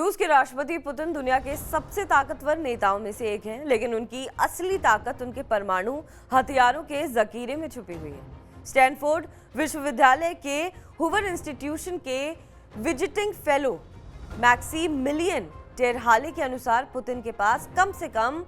रूस के राष्ट्रपति पुतिन दुनिया के सबसे ताकतवर नेताओं में से एक हैं, लेकिन उनकी असली ताकत उनके परमाणु हथियारों के जखीरे में छुपी हुई है। स्टैनफोर्ड विश्वविद्यालय के हूवर इंस्टीट्यूशन के विजिटिंग फेलो मैक्सिमिलियन टेरहाले के अनुसार पुतिन के पास कम से कम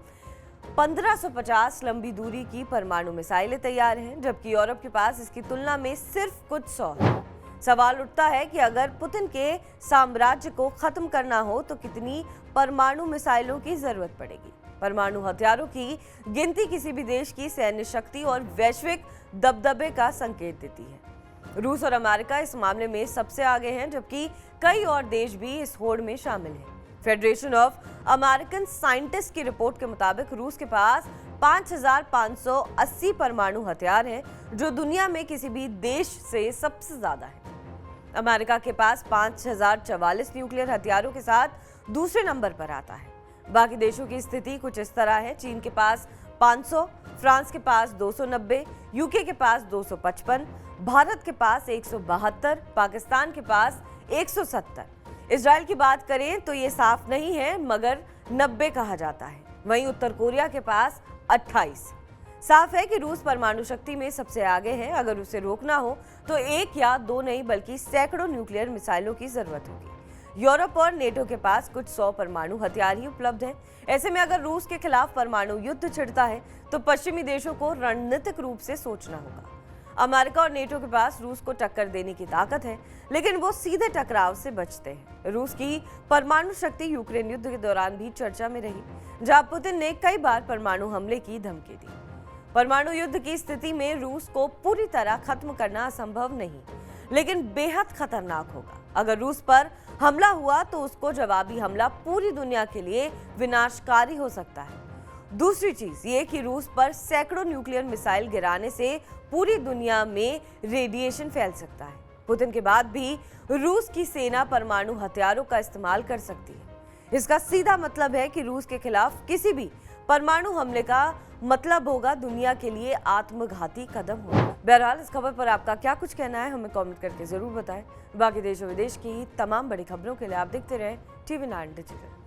1550 लंबी दूरी की परमाणु मिसाइलें तैयार हैं, जबकि यूरोप के पास इसकी तुलना में सिर्फ कुछ 100 है। सवाल उठता है कि अगर पुतिन के साम्राज्य को खत्म करना हो तो कितनी परमाणु मिसाइलों की जरूरत पड़ेगी। परमाणु हथियारों की गिनती किसी भी देश की सैन्य शक्ति और वैश्विक दबदबे का संकेत देती है। रूस और अमेरिका इस मामले में सबसे आगे हैं, जबकि कई और देश भी इस होड़ में शामिल हैं। फेडरेशन ऑफ अमेरिकन साइंटिस्ट की रिपोर्ट के मुताबिक रूस के पास 5580 परमाणु हथियार हैं, जो दुनिया में किसी भी देश से सबसे ज्यादा है। अमेरिका के पास 5044 न्यूक्लियर हथियारों के साथ दूसरे नंबर पर आता है। बाकी देशों की स्थिति कुछ इस तरह है। चीन के पास 500, फ्रांस के पास 290, यूके के पास 255, भारत के पास 172, पाकिस्तान के पास 170। इजराइल की बात करें तो ये साफ नहीं है, मगर 90 कहा जाता है। वहीं उत्तर कोरिया के पास 28। साफ है कि रूस परमाणु शक्ति में सबसे आगे है। अगर उसे रोकना हो तो एक या दो नहीं बल्कि सैकड़ों न्यूक्लियर मिसाइलों की जरूरत होगी। यूरोप और नेटो के पास कुछ 100 परमाणु हथियार ही उपलब्ध हैं। ऐसे में अगर रूस के खिलाफ परमाणु युद्ध छिड़ता है तो पश्चिमी देशों को रणनीतिक रूप से सोचना होगा। अमेरिका और नेटो के पास रूस को टक्कर देने की ताकत है, लेकिन वो सीधे टकराव से बचते हैं। रूस की परमाणु शक्ति यूक्रेन युद्ध के दौरान भी चर्चा में रही, जहां पुतिन ने कई बार परमाणु हमले की धमकी दी। परमाणु युद्ध की स्थिति में रूस को पूरी तरह खत्म करना असंभव नहीं, लेकिन बेहद खतरनाक होगा। अगर रूस पर हमला हुआ तो उसको जवाबी हमला पूरी दुनिया के लिए विनाशकारी हो सकता है। दूसरी चीज ये कि रूस पर सैकड़ों न्यूक्लियर मिसाइल गिराने से पूरी दुनिया में रेडिएशन फैल सकता है। पुतिन के बाद भी रूस की सेना परमाणु हथियारों का इस्तेमाल कर सकती है। इसका सीधा मतलब है कि रूस के खिलाफ किसी भी परमाणु हमले का मतलब होगा दुनिया के लिए आत्मघाती कदम होगा। बहरहाल इस खबर पर आपका क्या कुछ कहना है, हमें कमेंट करके जरूर बताएं। बाकी देश और विदेश की तमाम बड़ी खबरों के लिए आप देखते रहें TV9 डिजिटल।